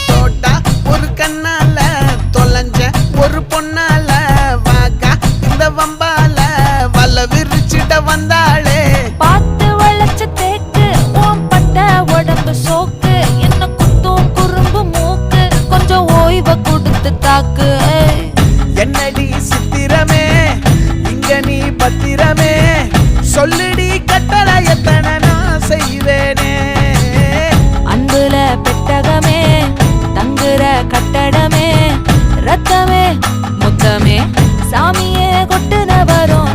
தோட்டா ஒரு கண்ணால தொலைஞ்ச ஒரு பொண்ணால வாக்கா இந்த வம்பால வல விரிச்சிட வந்தாளே. பார்த்து வளைச்ச தேக்கு ஓம் பட்ட உடம்பு சோக்கு என்ன குத்தும் குறும்பு மூக்கு கொஞ்சம் ஓய்வை கொடுத்து தாக்கு. என்னடி சித்திரமே இங்க நீ பத்திரமே சொல்லுடி கட்டளை எத்தனை நான் செய்வேனே. அன்புல பெட்டகமே தங்குற கட்டடமே ரத்தமே முத்தமே சாமியே கொட்டுன வரும்